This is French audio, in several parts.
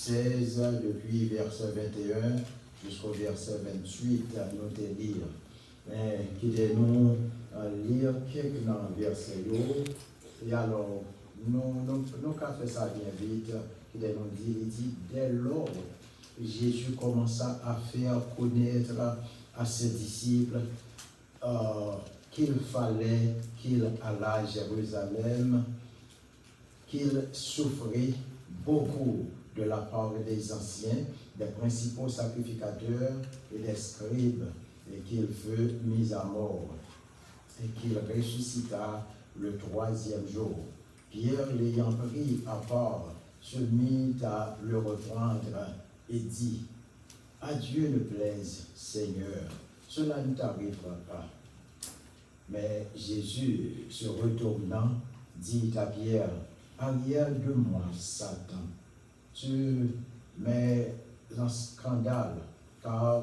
16, depuis verset 21 jusqu'au verset 28, nous te lire. Mais quittez-nous lire quelques versets. Et alors, nous avons fait ça bien vite. Quittez-nous dire, il dit, dès lors, Jésus commença à faire connaître à ses disciples qu'il fallait qu'il allât à Jérusalem, qu'il souffrit beaucoup de la part des anciens, des principaux sacrificateurs et des scribes, et qu'il fut mis à mort, et qu'il ressuscita le troisième jour. Pierre, l'ayant pris à part, se mit à le reprendre et dit, « À Dieu ne plaise, Seigneur, cela ne t'arrivera pas. » Mais Jésus, se retournant, dit à Pierre, « Arrière de moi, Satan, tu mets en scandale, car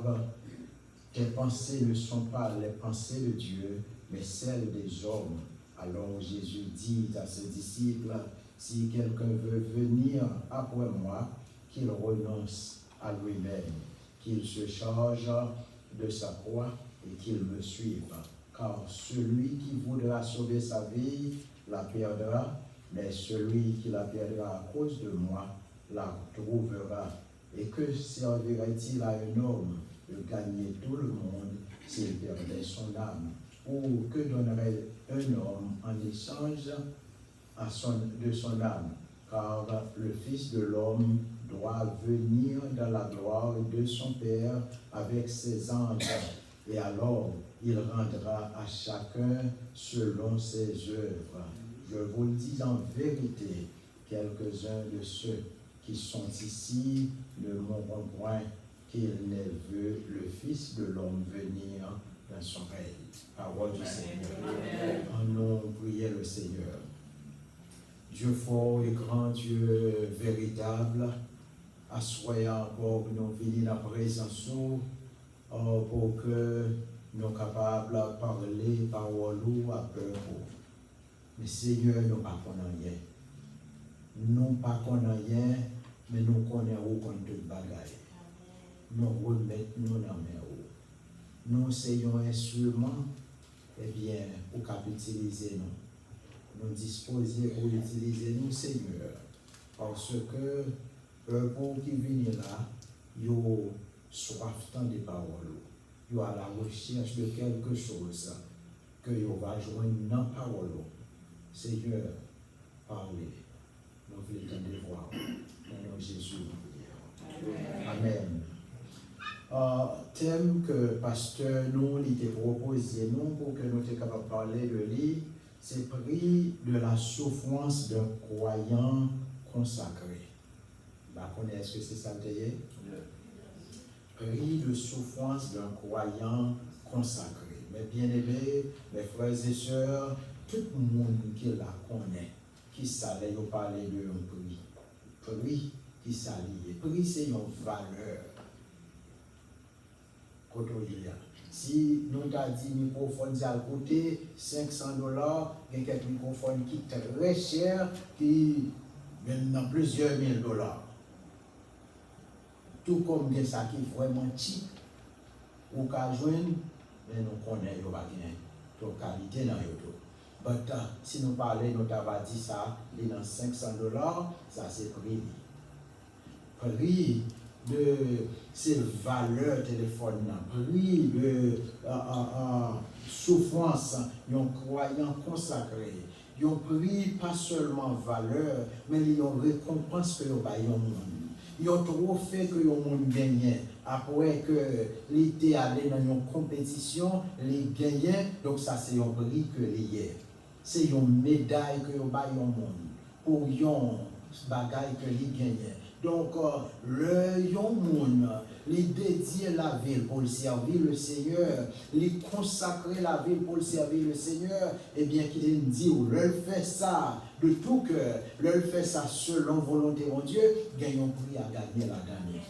tes pensées ne sont pas les pensées de Dieu, mais celles des hommes. » Alors Jésus dit à ses disciples, « Si quelqu'un veut venir après moi, qu'il renonce à lui-même, qu'il se charge de sa croix et qu'il me suive. Car celui qui voudra sauver sa vie la perdra, mais celui qui la perdra à cause de moi la trouvera. Et que servirait-il à un homme de gagner tout le monde s'il perdait son âme? Ou que donnerait un homme en échange de son âme? Car le Fils de l'homme doit venir dans la gloire de son Père avec ses anges, et alors il rendra à chacun selon ses œuvres. Je vous le dis en vérité, quelques-uns de ceux qui sont ici ne mourront point qu'il n'ait vu le Fils de l'homme venir dans son règne. Parole du Seigneur. En nous, priez le Seigneur. Dieu fort et grand, Dieu véritable, assoyons encore nous venir en présence pour que nous soyons capables de parler parole à peur. Mais Seigneur, nous ne connaissons rien. Nous ne connaissons rien, mais nous connaissons toute bagaille. Nous remettons nous dans la main. Nous soyons instruments, eh bien, pour utiliser nous. Nous disposer pour utiliser nous, Seigneur. Parce que pour qui viennent là, ils ont soif des paroles. Ils ont à la recherche de quelque chose que ils vont joindre dans la parole. Seigneur, parlez. Nous voulons te voir. Au nom de Jésus, nous prions. Amen. Thème que pasteur nous il proposé nous pour que nous soyons capables de parler de lui, c'est prix de la souffrance d'un croyant consacré. Est-ce que c'est ça le thème? Prix de souffrance d'un croyant consacré. Mais bien aimés, mes frères et sœurs, tout le monde qui la connaît, qui savait parler de un prix. Prix qui s'allie. Prix c'est une valeur. Si nous avons dit microphone à côté, $500, il y a quelques microphones qui sont très chers, qui même plusieurs $1000. Tout comme bien ça qui est vraiment cheap, ou qu'à joindre, mais nous connaissons pas bien toute qualité dans le tout. Si nous parlons, nous avons dit ça, il y a $500, ça c'est prix. Prix de ces valeurs téléphone, prix de souffrance, un croyant consacré. Ils ont pris pas seulement valeur, mais ils ont récompense que ils ont monde. Ils ont trop fait que le monde gagne. Après que l'été allé dans une compétition, les gagnent, donc ça c'est un prix que les y. C'est une médaille que ils ont monde pour une bagaille que les gagnent. Donc, le monde, il dédier la ville pour le servir le Seigneur, il consacrer la ville pour le servir le Seigneur, et bien qu'il dit, le fait ça de tout cœur, le fait ça selon volonté de Dieu, gagnons prix à gagner la dernière.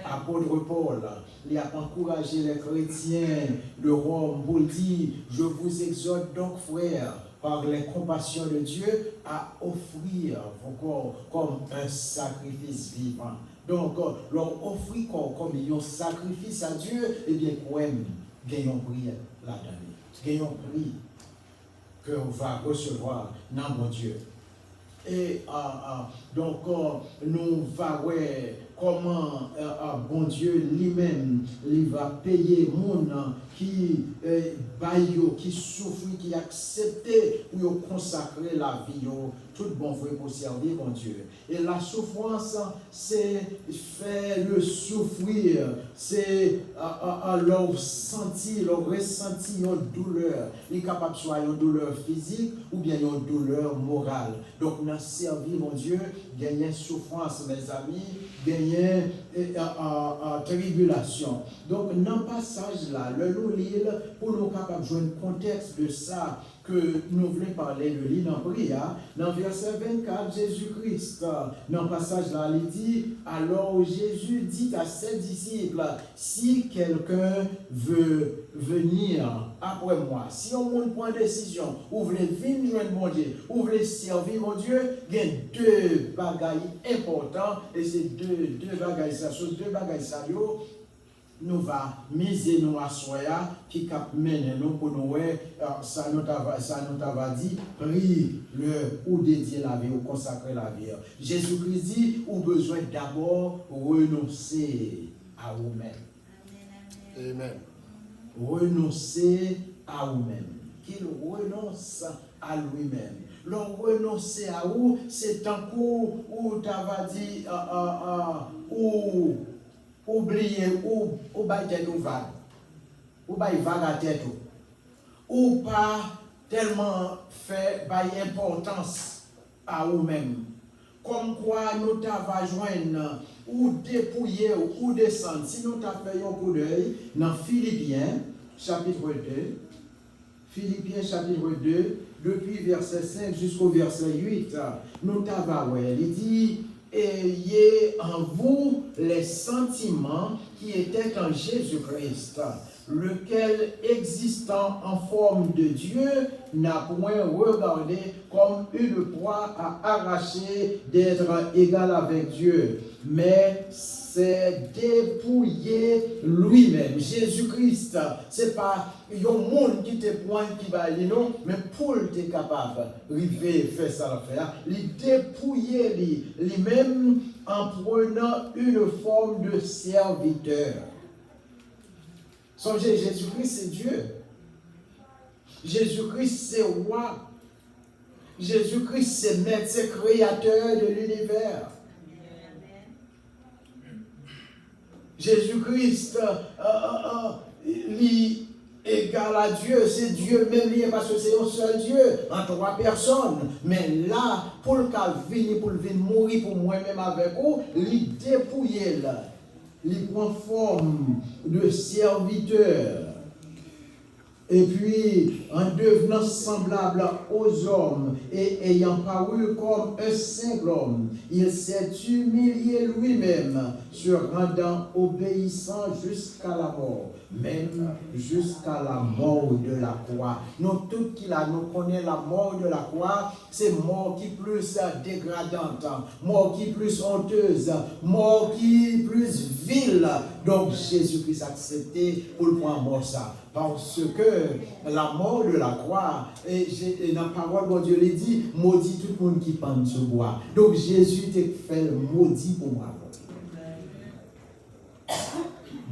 Apôtre Paul, il a encouragé les chrétiens de Rome pour dire, je vous exhorte donc frères, par les compassions de Dieu, à offrir vos corps comme un sacrifice vivant. Donc, leur offrir comme un sacrifice à Dieu, eh bien, quand même, gagnons prix là-dedans. Gagnons prix que on va recevoir dans mon Dieu. Et donc, nous va voir comment bon Dieu lui-même, il va payer mon qui qui souffre, qui accepte pour consacrer la vie, tout bon vrai pour servir mon Dieu. Et la souffrance, c'est faire le souffrir, c'est leur sentir, leur ressentir une douleur. Il est capable de soit une douleur physique ou bien une douleur morale. Donc, dans servir mon Dieu, gagner souffrance, mes amis, gagner tribulation. Donc, dans le passage là, nous lisons pour nous capables de jouer un contexte de ça que nous voulons parler de l'île en prière. Dans verset 24, Jésus-Christ, dans le passage là, il dit, alors Jésus dit à ses disciples, si quelqu'un veut venir après moi, si on prend une décision, ou voulez venir joindre mon Dieu, ou voulez servir mon Dieu, il y a deux bagailles importantes, et ces deux bagailles, ça, sont deux bagailles, ça, nous va miser nous à soya qui cap mène nous pour nous ça nous va dit prie le ou dédier la vie ou consacrer la vie. Jésus-Christ dit ou besoin d'abord renoncer à vous-même. Amen. Renoncer à vous-même. Qu'il renonce à lui-même. Le renoncer à vous, c'est un coup où tu vas dit ou oublier ou bailler tête ou vague, ou bailler vague à tête, ou pas tellement faire bailler importance à vous-même. Comme quoi nous t'avons joindre ou dépouiller ou descendre. Si nous t'avons fait un coup d'œil dans Philippiens chapitre 2, Philippiens chapitre 2, depuis verset 5 jusqu'au verset 8, nous t'avons il dit ayez en vous les sentiments qui étaient en Jésus-Christ, lequel, existant en forme de Dieu, n'a point regardé comme une proie à arracher d'être égal avec Dieu, mais s'est dépouillé lui-même. Jésus-Christ, c'est pas un monde qui te pointe qui va aller non, mais pour être capable de faire ça faire, il dépouiller lui-même en prenant une forme de serviteur. Songez, Jésus-Christ c'est Dieu. Jésus-Christ c'est roi. Jésus-Christ c'est maître, c'est créateur de l'univers. Jésus-Christ lui égal à Dieu, c'est Dieu même lié parce que c'est un seul Dieu en trois personnes. Mais là, pour le cas venir pour venir mourir pour moi-même avec vous, il dépouiller là, il prend forme de serviteur. Et puis, en devenant semblable aux hommes et ayant paru comme un simple homme, il s'est humilié lui-même, se rendant obéissant jusqu'à la mort, même jusqu'à la mort de la croix. Nous tous qui là, nous connaissons la mort de la croix, c'est mort qui plus dégradante, mort qui plus honteuse, mort qui plus vile. Donc Jésus-Christ a accepté pour le prendre mort ça. Parce que la mort de la croix, et dans la parole de Dieu, il dit, maudit tout le monde qui pend ce bois. Donc Jésus t'a fait le maudit pour moi.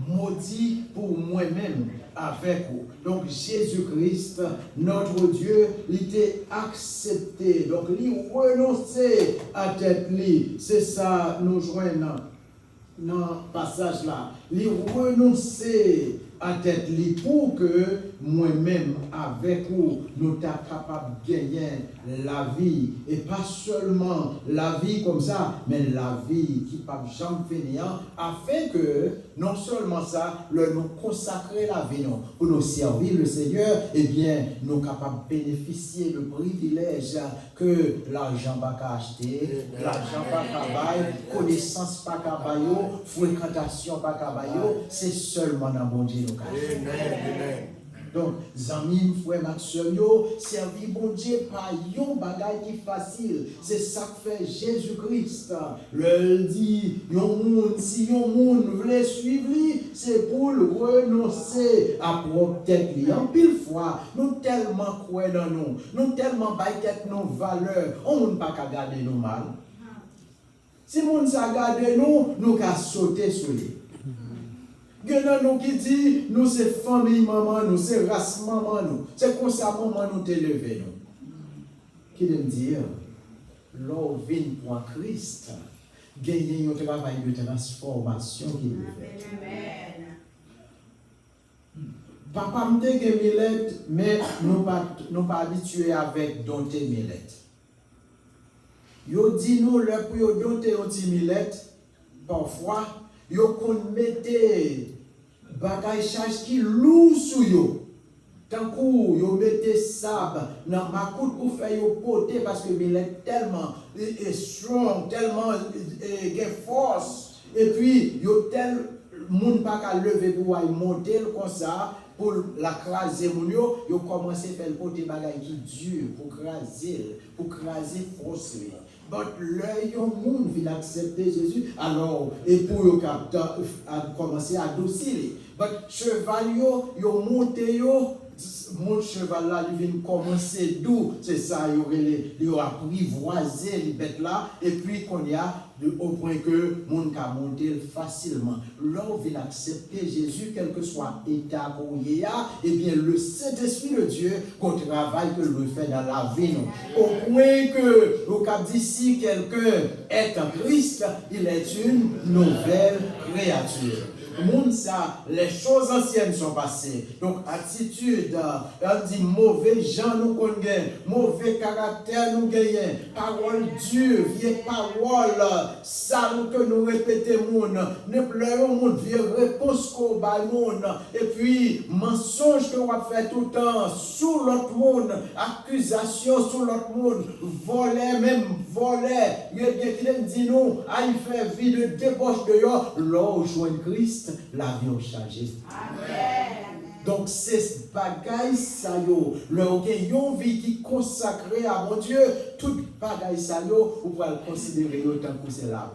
Maudit pour moi-même avec vous. Donc Jésus-Christ, notre Dieu, il t'a accepté. Donc il renonçait à tête li. C'est ça, nous joignons dans le passage là. Il renonçait à tête li pour que moi-même avec vous, nous sommes capables de gagner la vie. Et pas seulement la vie comme ça, mais la vie qui pas jamais finir, afin que non seulement ça, nous consacrer la vie non, pour nous servir le Seigneur, et bien nous sommes capables de bénéficier du privilège que l'argent n'a pas acheter, l'argent n'a pas bailler, connaissance pas bailler, fréquentation pas bailler, c'est seulement dans mon Dieu. Amen. Donc, amis, frères, ma soeur, servir bon Dieu par yon bagay qui facile. C'est ça que fait Jésus-Christ. Le dit, si yon moun veut suivre lui, c'est pour le renoncer à propre tête. En pile fois, nous tellement croyons dans nous tellement baïquette nos valeurs, on ne peut pas garder nous mal. Si moun sa garde nous qu'à sauter sur lui. Genan nous qui dit, nous c'est famille maman, nous c'est race maman, nous. C'est comme ça maman nous t'élever nous. Qui veut dire, l'on vient pour Christ, gagner un travail de transformation qui le fait. Papa me dit que Millet, mais nous pas habitués avec dompter Millet. Yo dit nous, le pour yo dompter un petit Millet, parfois, yo kon mette bagay charge qui lourd sou yo. Tant que yo mette sable dans ma coute pour faire yo poter parce que Millet tellement strong, tellement gen force et puis yo tel moun pas ka lever pour y monter comme ça pour la craser moun yo commencé faire poter bagay qui dur pour craser force. Donc, l'œil au monde vient accepter Jésus, alors, et pour eux commencer à adoucir. Donc, cheval yo monté mon cheval là, il vient commencer doux, c'est ça, il a apprivoisé les bêtes là, et puis qu'on y a au point que mon cas monter facilement. L'on vient accepter Jésus, quel que soit l'état où il y a, et bien le Saint-Esprit de Dieu, qu'on travaille que le fait dans la vie. Au point que, au cas d'ici, quelqu'un est en Christ, il est une nouvelle créature. Monde ça, les choses anciennes sont passées. Donc, attitude, on dit mauvais gens nous connaissons, mauvais caractère nous gagnons, parole dure, vieille parole, sale que nous répétons, ne pleurons monde, vieille réponse qu'on bat monde, et puis mensonge que on va faire tout le temps, sous l'autre monde, accusation sous l'autre monde, voler, il y a bien qui dit nous, à y faire vie de débauche de yo, l'eau joint Christ. La vie a changé. Amen. Donc, c'est bagaille ça yo. Le yon vie qui consacrée à mon Dieu, toute bagaille ça yo, vous pouvez le considérer autant que c'est là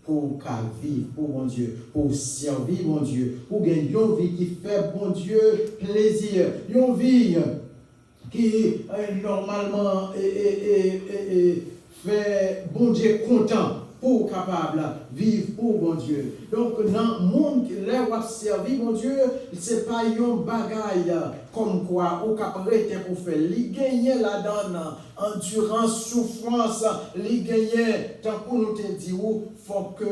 pour vivre pour mon Dieu, pour servir mon Dieu, pour gagner une vie qui fait bon Dieu plaisir, une vie qui normalement fait bon Dieu content. Pour capable vivre pour bon Dieu. Donc dans le monde là où servir mon Dieu, c'est pas un bagaille comme quoi ou capable pour faire li gagner la donne endurance souffrance li gagner tant qu'on nous te dit faut que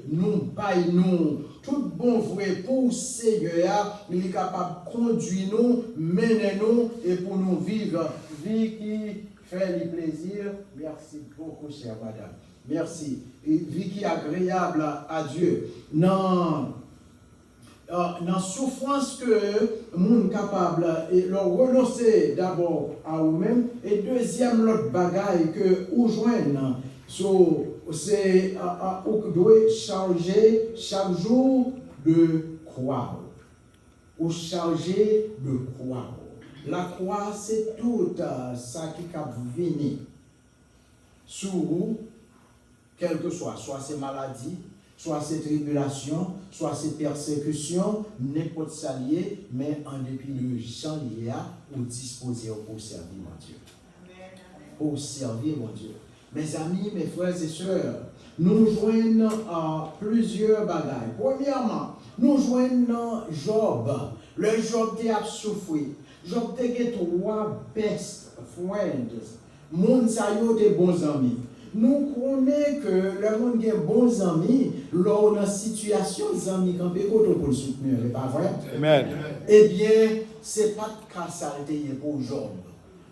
nous baille nous tout bon vrai pour Seigneur, il est capable de conduire nous, mener nous et pour nous vivre vie qui fait le plaisir. Merci beaucoup chère madame. Merci. Vie qui est agréable à Dieu. Dans souffrance que monde capable et leur renoncer d'abord à vous-même et deuxième l'autre bagaille que vous joignez. C'est vous devez charger chaque jour de croire. Ou charger de croire. La croix c'est tout ça qui cap venir sur vous. Quel que soit c'est maladie, soit c'est tribulation, soit c'est persécution, n'importe ça lié, mais en dépit de gens liés ou disposés pour servir mon Dieu. Pour servir mon Dieu. Mes amis, mes frères et sœurs, nous joignons plusieurs bagages. Premièrement, nous joignons Job. Le Job qui a souffert. Job qui a trois best friends. Moun sa yo des bons amis. Nous connaissons que le monde a bons amis, lors de la situation, les amis quand ils pour le soutenir, n'est pas vrai? Amen. Eh bien, ce n'est pas de cas saleté pour Job.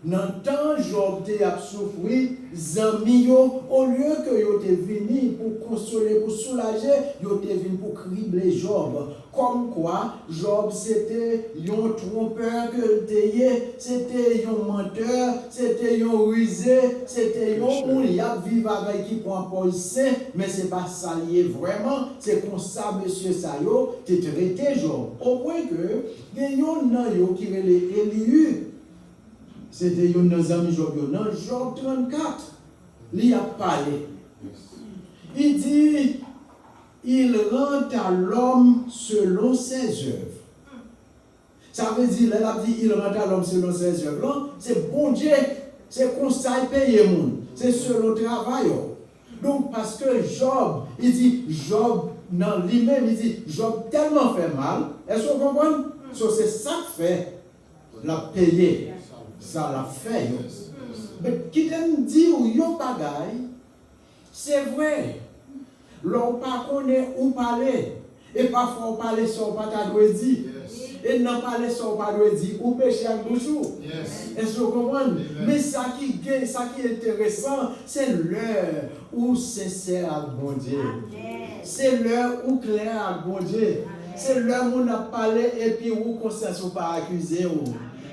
dans le temps Job a souffert, zami yo, au lieu que yo te venu pour consoler, pour soulager, yo te venu pour cribler Job. Comme quoi, Job c'était un trompeur que t'ayé, c'était un menteur, c'était un rusé, c'était un monde qui a vivre avec qui pour un policier, mais c'est pas ça lié vraiment, c'est comme ça, monsieur Sayo, t'es traité Job. Au point que, il y a un yo qui est Élihu. C'était un de nos amis Job. Dans Job 34, il a parlé. Il dit, il rend à l'homme selon ses œuvres. Ça veut dire, il a dit, il rend à l'homme selon ses œuvres. C'est bon Dieu, c'est conseil payé monde. C'est selon le travail. Donc, parce que Job, il dit, Job, dans lui-même, il dit, Job tellement fait mal. Est-ce que vous comprenez? C'est ça que fait la payer. Ça l'a fait. Mais qui t'aime dire ou yon bagay, c'est vrai. L'on pas connaît où parler. Et parfois on parle sur pas ta doit dire. Et non parler sur pas doit dire ou pécher à bouchou. Est-ce que vous comprenez? Mais ça qui est intéressant, c'est l'heure où sincère à bon Dieu. C'est l'heure où clair à bon Dieu. C'est l'heure où on a parlé et puis où conscience ou pas accusé.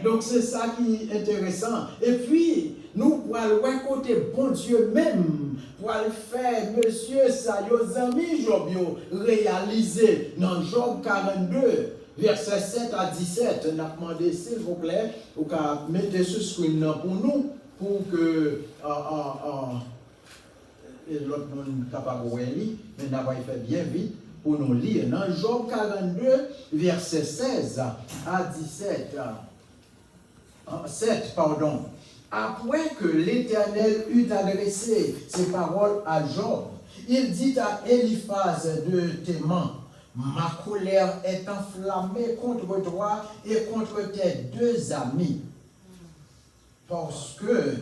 Donc c'est ça qui est intéressant. Et puis, nous pour aller côté bon Dieu même, pour aller faire, monsieur, ça, nos amis Job, réaliser dans Job 42, verset 7 à 17, on a demandé, s'il vous plaît, vous mettez ce screen pour nous, pour que l'autre monde capable de lire, mais on va faire bien vite pour nous lire. Dans Job 42, verset 16 à 17. 7, pardon. Après que l'Éternel eut adressé ses paroles à Job, il dit à Eliphaz de Théman, ma colère est enflammée contre toi et contre tes deux amis, parce que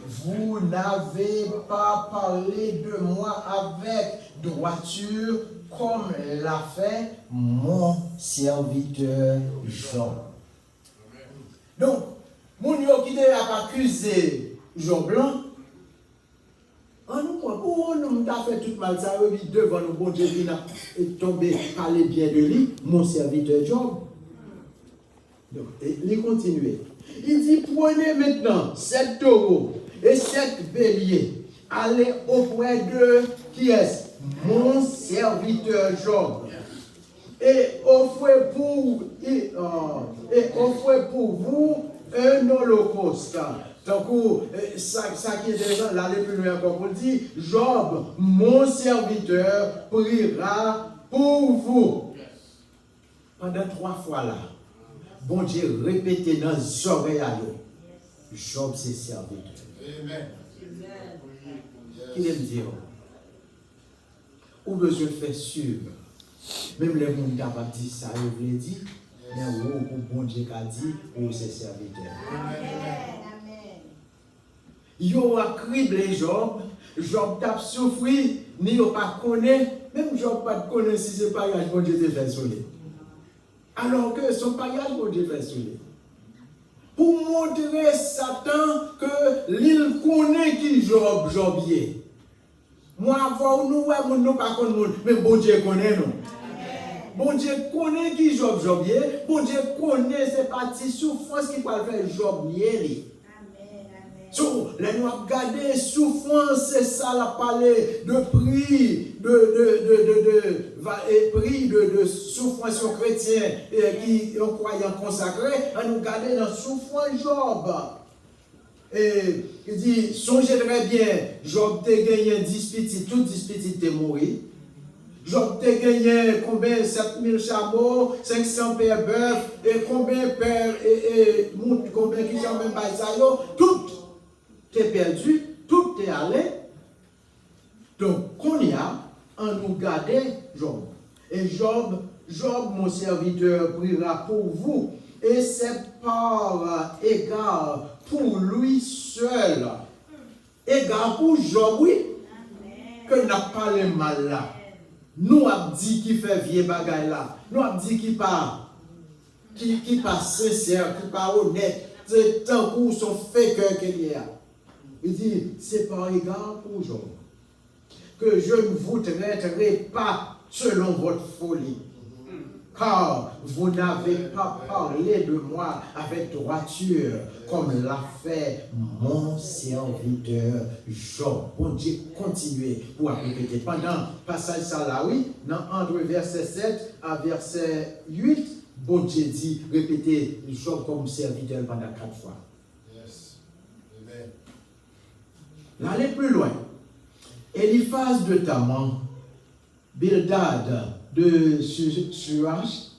vous n'avez pas parlé de moi avec droiture comme l'a fait mon serviteur Job. Donc, mon yo qui a accusé Job Blanc, on nous a fait tout mal, ça veut dire devant nous, bon Dieu, il a tombé, parler bien de lui, mon serviteur Job. Donc, il continue. Il dit, prenez maintenant 7 taureaux et 7 béliers, allez auprès de qui est mon serviteur Job. Et offrez pour vous un holocauste. Donc, ça qui est déjà là, les plus loin encore pour dire, Job, mon serviteur, priera pour vous. Pendant 3 fois là, bon Dieu répétait dans les oreilles à l'eau. Job, c'est serviteur. Amen. Qui aime dire? Ou besoin de faire suivre. Même les gens qui ont dit ça, ils veulent dire, mais où bon Dieu a dit, où c'est serviteur. Ils ont criblé Job, Job t'a souffert, ni ils pas connaît, même Job pas connaît si c'est pas bon Dieu te fait soleil. Alors que son payage bon Dieu fait soleil. Pour montrer Satan que l'il connaît qui Job est. Moi, avant nous, nous pas connaît, mais bon Dieu connaît nous. Bon Dieu connaît qui Job est. Bon Dieu connaît ces parties souffrances qui peuvent faire Job lié. So, là, nous avons regardé souffrance, c'est ça, la parler de prix, de souffrance aux chrétiens qui ont croyant consacré. Nous regardé dans souffrance Job. Et il dit, songez très bien, Job t'a gagné 10 petits, toutes 10 petits t'es mort. Job t'a gagné combien? 7000 chameaux, 500 paires bœufs, et combien paires, et combien qui sont même pas ça, tout t'es perdu, tout t'es allé. Donc, qu'on y a, on nous garde Job. Et Job, mon serviteur, priera pour vous. Et c'est par égard pour lui seul. Égard pour Job, oui, que n'a pas le mal là. Nous avons dit qu'il fait vieux bagaille là. Nous avons dit qu'il pas sincère, qu'il pas honnête, c'est tant coup son fait cœur qu'il y a. Il dit, c'est par égard pour Job que je ne vous traiterai pas selon votre folie. Car vous n'avez pas parlé de moi avec droiture, comme l'a fait mon serviteur Job. Bon Dieu, continuez pour répéter. Pendant le passage ça là, oui, entre verset 7 à verset 8, bon Dieu dit, répétez Job comme serviteur pendant 4 fois. Yes. Amen. Allez plus loin. Eliphaz de Taman, Bildad de Suach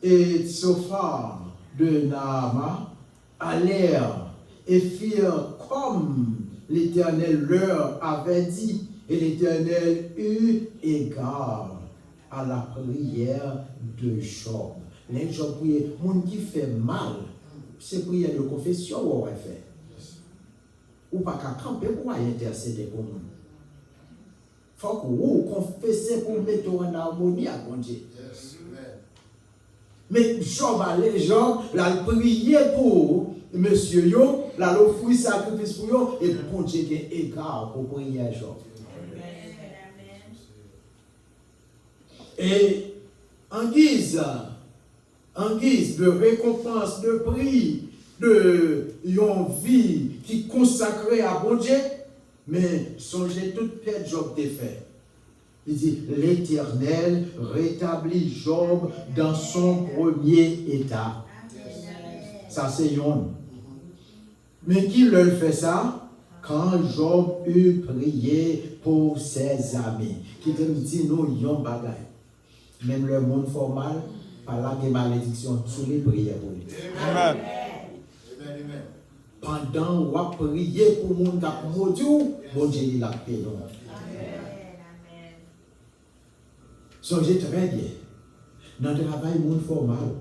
et Sophar de Naama allèrent et firent comme l'Éternel leur avait dit, et l'Éternel eut égard à la prière de Job. Les Job priait, mon qui fait mal, c'est prière de confession ou on va faire. Ou pas qu'à camper pour intercéder pour nous. Il faut que vous confessez pour mettre en harmonie avec mon Dieu. Yes. Amen. Mais Job allait, Job, la prié pour monsieur Yo, la offrir sacrifice pour yo, et bon Dieu qui est égard pour prier à Job. Et en guise de récompense, de prix, de une vie qui consacrée à bon Dieu, mais songez toute perte Job défait. Il dit, l'Éternel rétablit Job dans son premier état. Ça c'est yon. Mais qui leur fait ça? Quand Job eut prié pour ses amis. Qui te dit, nous yon bagay. Même le monde formal, par là des malédictions, sous les prières pour lui. Amen. Amen. Pendant qu'on a prié pour le monde qui a maudit, bon Dieu il a payé. Songez très bien. Dans le travail, monde formal.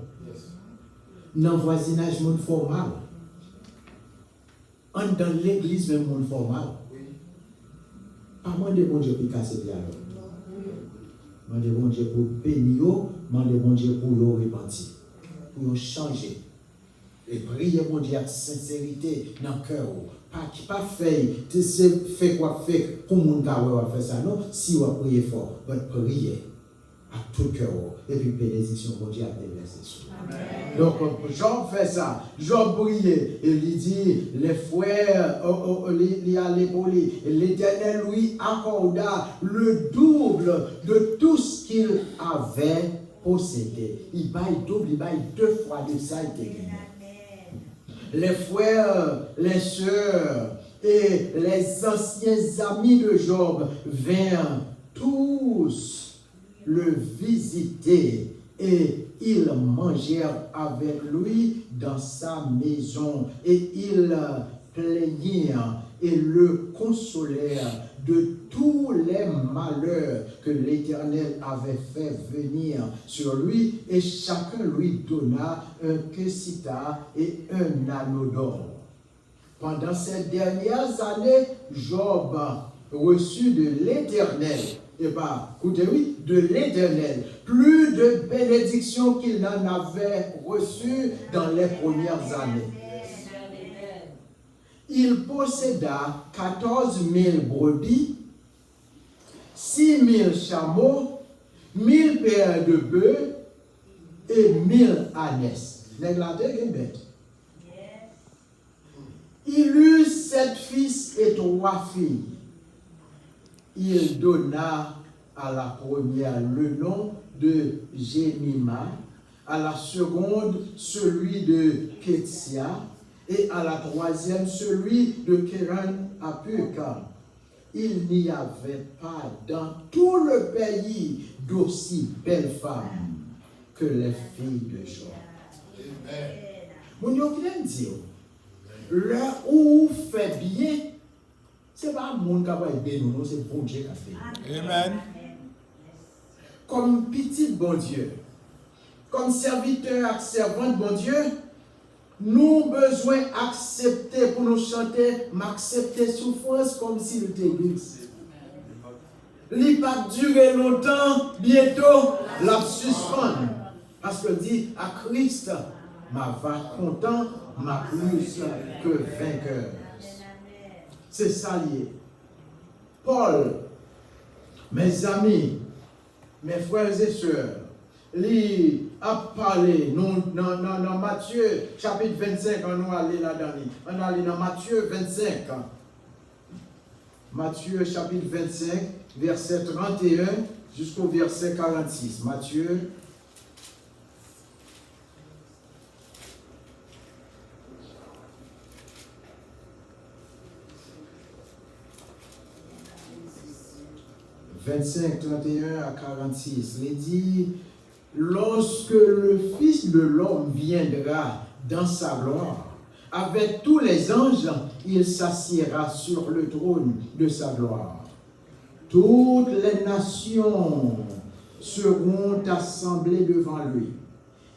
Dans le voisinage, monde formal. Dans l'église, même monde formal. Pas moins de bon Dieu qui casse les dialogues. Mandez bon Dieu pour bénir, mandez bon Dieu pour le repentir, pour changer. Et priez bon Dieu avec sincérité dans le cœur. Pas fait quoi faire pour mon gars faire ça, non. Si vous priez fort, vous priez à tout cœur. Et puis bénédiction, bon Dieu a déversé sur vous. Donc, Job fait ça. Job priait. Et il dit, les frères, il allait pour lui. Et l'Éternel lui accorda le double de tout ce qu'il avait possédé. Il baille double, il baille 2 fois de ça, il était gagné. Les frères, les sœurs et les anciens amis de Job vinrent tous le visiter et ils mangèrent avec lui dans sa maison et ils plaignirent et le consolèrent de tous les malheurs que l'Éternel avait fait venir sur lui et chacun lui donna un kessita et un anneau d'or. Pendant ces dernières années, Job reçut de l'Éternel, et pas, écoutez, oui, de l'Éternel, plus de bénédictions qu'il n'en avait reçues dans les premières années. Il posséda 14 000 brebis, 6 000 chameaux, 1000 paires de bœufs et 1000 ânesses. Il eut 7 fils et 3 filles. Il donna à la première le nom de Jémima, à la seconde celui de Ketsia, et à la troisième celui de Kéran Apuka. Il n'y avait pas dans tout le pays d'aussi belles femmes que les filles de Job. Mon Dieu, dit, là où fait bien, ce n'est pas le monde qui va être bien, non, c'est bon Dieu qui a fait. Amen. Comme petit bon Dieu, comme serviteur et servante bon Dieu, nous besoin d'accepter pour nous chanter, m'accepter souffrance comme s'il était glisse. Il n'a pas duré longtemps, bientôt, la suspendre. Parce que dit à Christ, ma va content m'a plus que vainqueur. C'est ça lié. Paul, mes amis, mes frères et sœurs, lui a parlé dans Matthieu chapitre 25, on va aller là-dedans. On va aller dans Matthieu 25. Matthieu chapitre 25, verset 31 jusqu'au verset 46. Matthieu. « 25, 31 à 46. Il dit, lorsque le Fils de l'homme viendra dans sa gloire, avec tous les anges, il s'assiera sur le trône de sa gloire. Toutes les nations seront assemblées devant lui.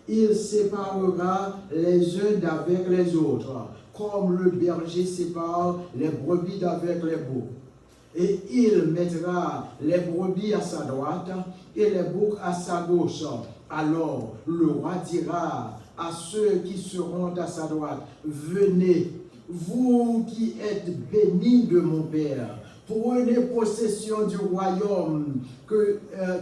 Il séparera les uns d'avec les autres, comme le berger sépare les brebis d'avec les boucs. Et il mettra les brebis à sa droite et les boucs à sa gauche. Alors le roi dira à ceux qui seront à sa droite, venez, vous qui êtes bénis de mon Père, prenez possession du royaume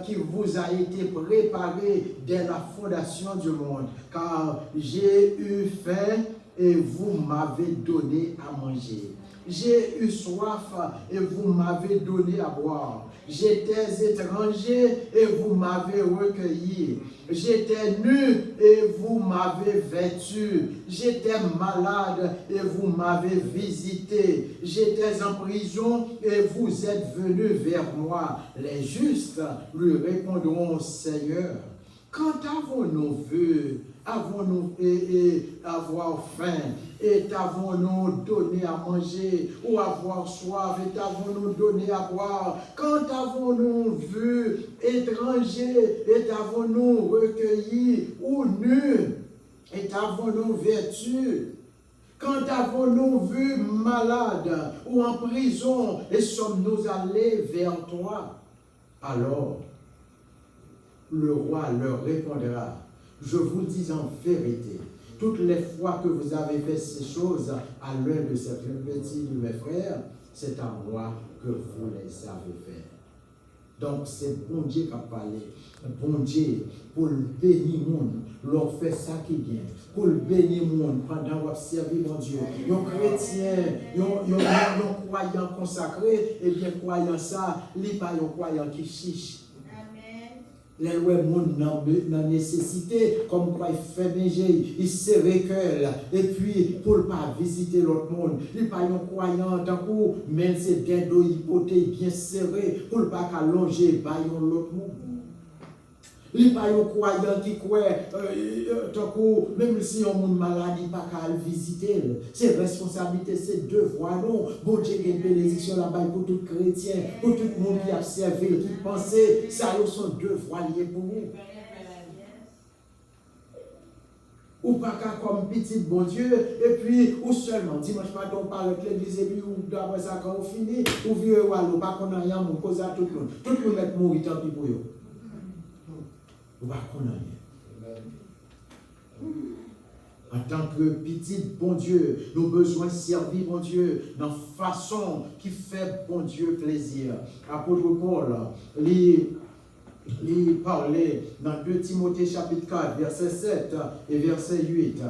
qui vous a été préparé dès la fondation du monde. Car j'ai eu faim et vous m'avez donné à manger. J'ai eu soif et vous m'avez donné à boire. J'étais étranger et vous m'avez recueilli. J'étais nu et vous m'avez vêtu. J'étais malade et vous m'avez visité. J'étais en prison et vous êtes venus vers moi. Les justes lui répondront, Seigneur, quand avons-nous vu, avons-nous avoir faim, et t'avons-nous donné à manger, ou avoir soif, et t'avons-nous donné à boire? Quand avons-nous vu étranger, et t'avons-nous recueilli, ou nu, et t'avons-nous vêtu? Quand avons-nous vu malade, ou en prison, et sommes-nous allés vers toi? Alors, le roi leur répondra, je vous dis en vérité, toutes les fois que vous avez fait ces choses à l'un de ces petits de mes frères, c'est à moi que vous les avez fait. Donc c'est bon Dieu qui a parlé. Bon Dieu, pour le bénir le monde, leur fait ça qui vient. Pour le bénir le monde, pendant qu'on servi mon Dieu. Les chrétiens, les croyants consacrés, et bien croyant ça, il n'y a pas de croyants qui chichent. Les lois monde dans nécessité, comme quoi il fait manger, il se recueille, et puis pour ne pas visiter l'autre monde, il n'y a pas un croyant tant coup, mais c'est bien d'eau hypothèque bien serré, pour ne pas allonger l'autre monde. Il n'y a pas un croyant qui croit, tant coup, même si on a une maladie, il n'y a pas qu'à le visiter. C'est responsabilité, c'est devoir, non. Bon Dieu, il y a une bénédiction là-bas pour tout chrétien, pour tout le monde qui a observé, qui pensait, ça y est, son devoir lié pour vous. Ou pas qu'à comme petit bon Dieu, et puis, ou seulement, dimanche matin, on parle avec l'église, et puis, ou d'après ça, quand on finit, ou vieux, ou alors, pas qu'on a rien, on cause à tout le monde. Tout le monde met mourir, tant pis pour eux. Ou pas qu'on a rien. En tant que petit bon Dieu, nous avons besoin de servir bon Dieu dans façon qui fait bon Dieu plaisir. Apôtre Paul, il parlait dans 2 Timothée chapitre 4, verset 7 et verset 8.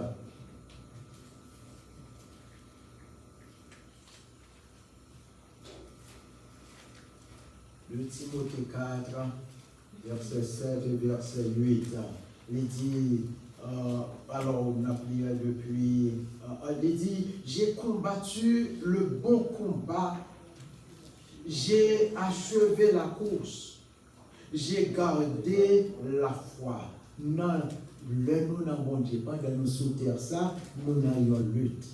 2 Timothée 4, verset 7 et verset 8. Il dit, alors on a prié depuis, il dit, j'ai combattu le bon combat, j'ai achevé la course, j'ai gardé la foi. Non, nous n'avons bon Dieu, pendant nous sous terre ça, nous avons lutte.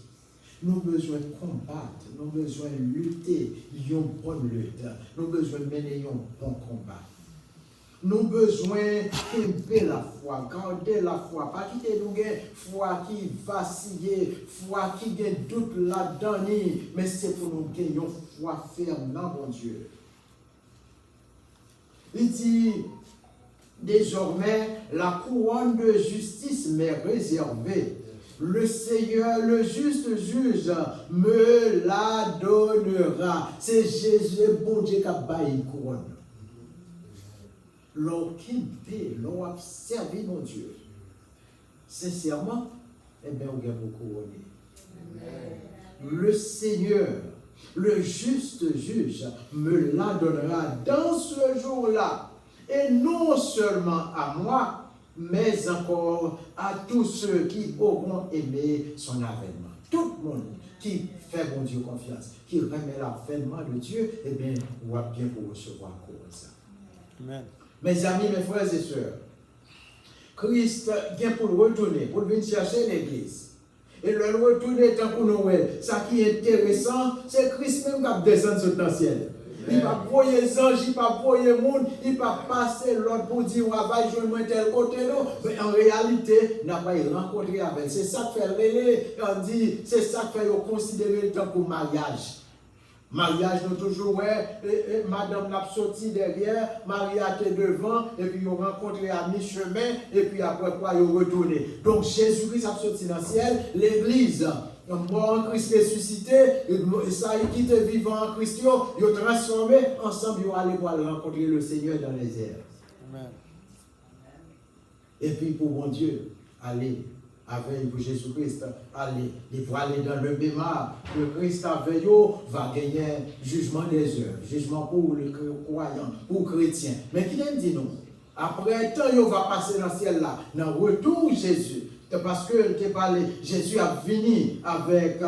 Nous avons besoin de combattre, nous avons besoin de lutter, une bonne lutte. Nous avons besoin de mener un bon combat. Nous avons besoin d'élever la foi, garder la foi. Pas quitter nous une foi qui vacille, foi qui a doute là-dedans, mais c'est pour nous gagner une foi ferme dans mon Dieu. Il dit, désormais, la couronne de justice m'est réservée. le Seigneur, le juste juge, me la donnera. C'est Jésus, bon Dieu, qui a baillé une couronne. L'on a servi mon Dieu. Sincèrement, eh bien, on a beaucoup couronné. Le Seigneur, le juste juge, me la donnera dans ce jour-là. Et non seulement à moi, mais encore à tous ceux qui auront aimé son avènement. Tout le monde qui fait mon Dieu confiance, qui remet l'avènement de Dieu, eh bien, on va bien pour recevoir ça. Amen. Mes amis, mes frères et sœurs, Christ vient pour retourner, pour venir chercher l'église. Et le retourner tant qu'on nous ça qui est intéressant, c'est Christ même qui va descendre sur le ciel. Il va voyer les anges, il va voyer le monde, il va passer l'autre pour dire, on va jouer tel côté, non. Mais en réalité, on n'a pas rencontré avec. C'est ça qui fait relais, on dit, c'est ça qui fait considérer le temps pour mariage. Mariage, nous toujours, madame l'a sorti derrière, Maria était devant, et puis ils ont rencontré à mi-chemin, et puis après quoi, ils ont retourné. Donc Jésus-Christ a sorti dans le ciel, l'église, mort en Christ ressuscité, et ça, qui était vivant en Christ, ils ont transformé, ensemble, ils ont allé pour rencontrer le Seigneur dans les airs. Amen. Et puis pour mon Dieu, allez. Avec Jésus-Christ, allez, il faut aller dans le Béma, le Christ avec eux va gagner jugement des œuvres, jugement pour les croyants, pour les chrétiens. Mais qui vient dit non? Après tant, il va passer dans le ciel là, dans le retour Jésus. Parce que tu parlé, Jésus a venu avec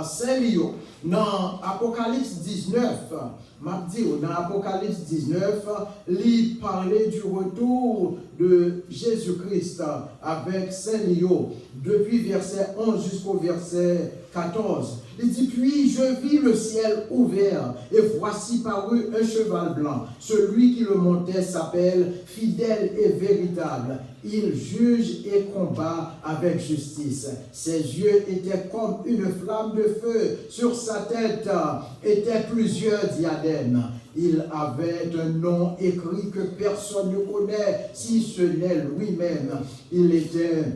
Saint-Lio. Dans Apocalypse 19, dans Apocalypse 19, il parlait du retour de Jésus-Christ avec Saint-Lio, depuis verset 11 jusqu'au verset 14. Il dit, puis je vis le ciel ouvert, et voici parut un cheval blanc. Celui qui le montait s'appelle Fidèle et Véritable. Il juge et combat avec justice. Ses yeux étaient comme une flamme de feu. Sur sa tête étaient plusieurs diadèmes. Il avait un nom écrit que personne ne connaît, si ce n'est lui-même. Il était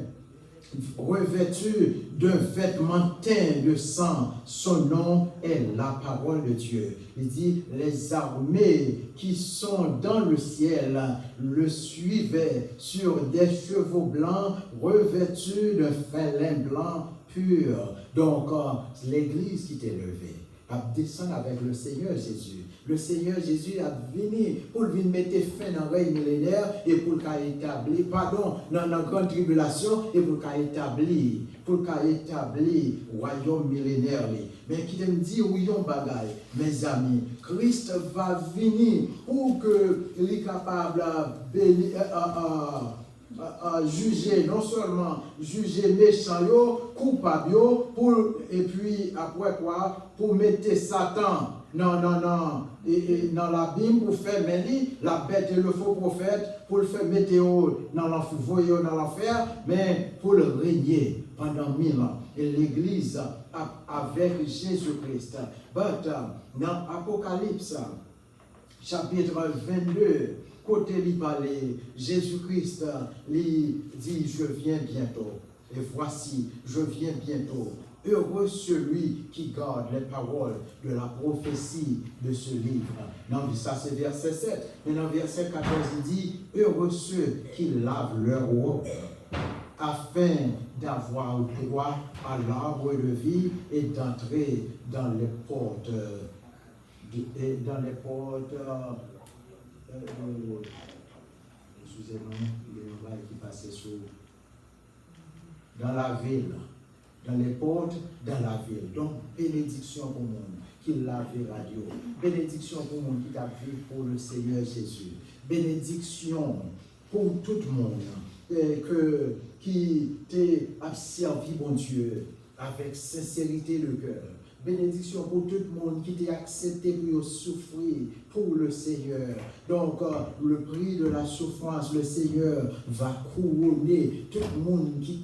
revêtu d'un vêtement teint de sang. Son nom est la parole de Dieu. Il dit, les armées qui sont dans le ciel le suivaient sur des chevaux blancs revêtus d'un félin blanc pur. Donc, l'église qui était levée à descendre avec le Seigneur Jésus. Le Seigneur Jésus a venu pour venir mettre fin dans le règne millénaire et pour établir, dans la grande tribulation et pour établir le royaume millénaire. Mais qui me dit, oui, on bagaille, mes amis, Christ va venir pour qu'il soit capable de juger, non seulement juger méchants, coupables, et puis après quoi, pour mettre Satan dans l'abîme pour faire mener la bête et le faux prophète, pour le faire mettre dans l'enfer, mais pour le régner pendant 1000 ans. Et l'Église avec Jésus-Christ. Dans Apocalypse, chapitre 22, côté il parlait, Jésus-Christ lui dit, je viens bientôt. Et voici, je viens bientôt. Heureux celui qui garde les paroles de la prophétie de ce livre. Non, ça c'est verset 7. Mais dans verset 14, il dit, heureux ceux qui lavent leur robe, afin d'avoir droit à l'arbre de vie et d'entrer dans les portes, excusez-moi, qui passait sur dans la ville. Dans les portes, dans la ville. Donc, bénédiction pour le monde qui l'a vu radio. Bénédiction pour le monde qui a vu pour le Seigneur Jésus. Bénédiction pour tout le monde qui t'a servi, mon Dieu, avec sincérité de cœur. bénédiction pour tout le monde qui t'a accepté pour souffrir pour le Seigneur. Donc, le prix de la souffrance, le Seigneur va couronner tout le monde qui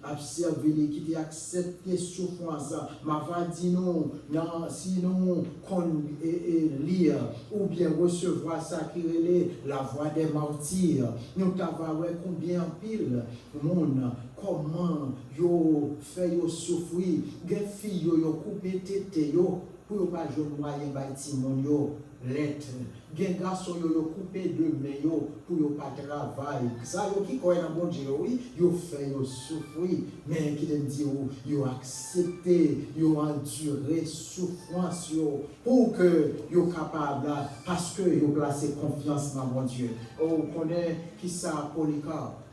t'a observé, qui t'a accepté souffrance. Ma va dire non, sinon, qu'on lire ou bien recevoir ça qui est la voix des martyrs. Nous t'avons combien pile monde, comment yo fait yo souffrir, des filles yo coupé tête yo pour pas jouer moyen ba timon yo lettre, des garçons yo coupé de main yo pour yo pas travail. Ça yo qui croit dans bon Dieu oui, yo fait yo souffrir, mais qui te dit yo accepter, yo endurer souffrance yo pour que yo capable parce que yo placé confiance dans bon Dieu. On connaît qui ça Polycarpe.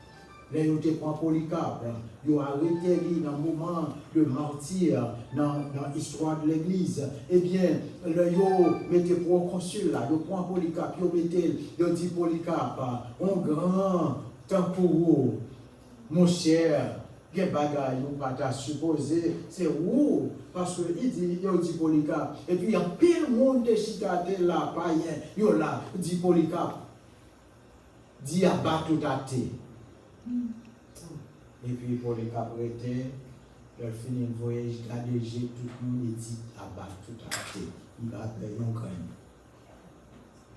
Les gens qui prennent Polycarpe, ils ont arrêté dans le moment de martyr, dans l'histoire de l'Église. Eh bien, ils ont mis proconsul là, ils prennent Polycarpe, ils ont dit Polycarpe, un grand temps pour vous, mon cher, il y a des bagages, nous ne pouvons pas supposer, c'est où? Parce qu'il dit Polycarpe. Et puis, il y a pile de monde de citadins là, païens, ils ont là, dit Polycarpe, dit abattre tout à terre. Et puis pour les caprétés, ils finissent le voyage, gradégé, tout le monde dit abattre tout à terre. Il va payer un crâne.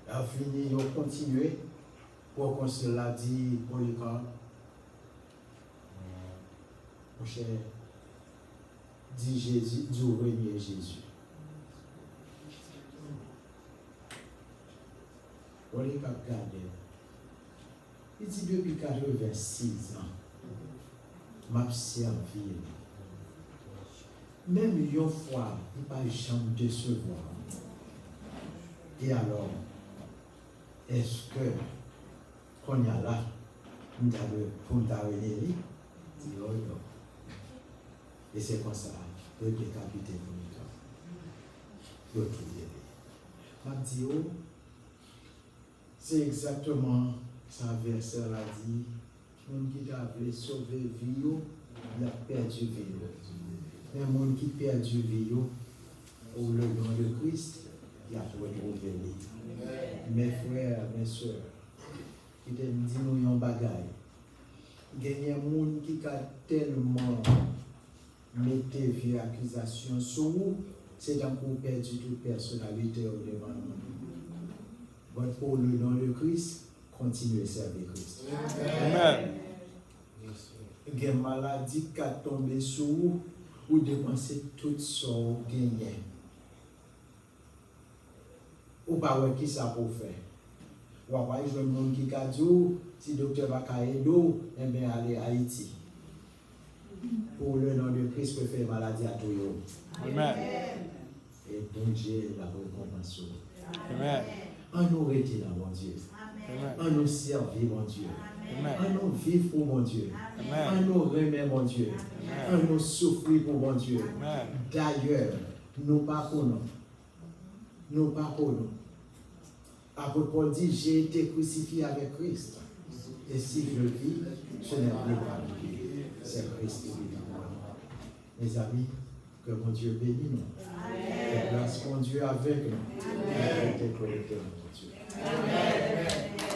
Ils finissent, ils continuent. Pour qu'on se l'a dit, Polycarpe, mon cher, dit Jésus, dit renier Jésus. Polycarpe garde. Il dit depuis 86 ans, m'a servi. Même une fois, il n'a pas eu chance de décevoir. Et alors, est-ce que, qu'on y a là, nous avons pour t'arrêter, dit non. Et c'est comme ça, le décapité pour nous. Le trouver. M'a dit, oh, c'est exactement. Ça verset l'a dit, monde qui a voulu sauver vie, il a perdu vie. Mais monde qui a perdu vie, pour le nom de Christ, il a retrouvé vie. Mes frères, mes soeurs, qui te dit nous un bagaille. Il y a des gens qui a tellement mis des accusations sur vous, c'est un coup perdu toute personnalité au devant nous. Mais pour le nom de Christ, continuez à servir Christ. Amen. Il y a une maladie qui a tombé sur vous, ou dépensez tout son gain. Ou pas qui ça pour faire. Ou pas je veux un monde qui a dit, si le docteur va aider, eh bien aller à Haïti. Pour le nom de Christ, peut faire maladie à tout le monde. Amen. Et bon Dieu la récompense. Amen. On nous retient dans mon Dieu. On nous servir, mon Dieu. On nous vivre pour mon Dieu. On nous remet, mon Dieu. On nous souffrir pour mon Dieu. D'ailleurs, nous pardonnons. Nous pardonnons. Apôtre Paul dit, j'ai été crucifié avec Christ. Et si je vis, ce n'est plus pas lui. C'est Christ qui vit en moi. Mes amis, que mon Dieu bénisse nous. Que place mon Dieu avec nous. Et que mon Dieu. Amen.